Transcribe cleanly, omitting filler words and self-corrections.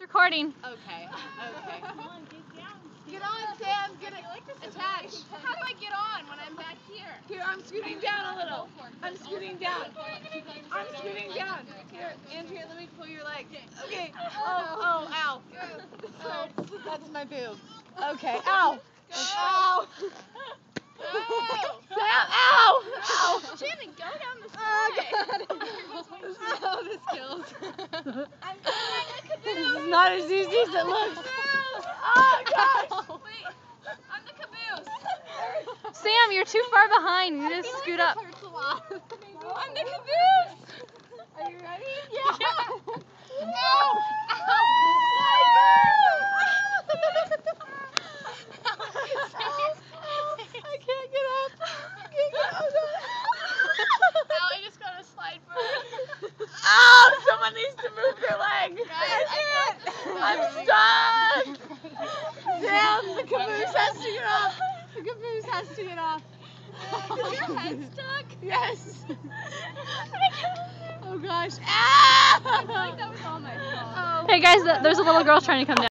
recording. Okay. Come on, get on, Sam. Get attached. How do I get on when I'm back here? Here, I'm scooting down a little. I'm scooting down. I'm scooting down. Here, Andrea, let me pull your leg. Okay. Oh, ow. That's my boob. Okay. Ow. Ow. Sam, ow. Ow. Shannon, go down the slide. Oh, this kills. I'm This is not as easy as it looks. Oh, gosh. Wait. I'm the caboose. Sam, you're too far behind. You need to scoot up. I'm the caboose. Are you ready? Yeah. Ow. I can't get up. Ow, I just got a slide burn. Ow, someone needs to move their leg. I'm stuck. Sam, the caboose has to get off. The caboose has to get off. Is your head stuck? Yes. Oh gosh. Ah! I feel like that was all my fault. Hey guys, there's a little girl trying to come down.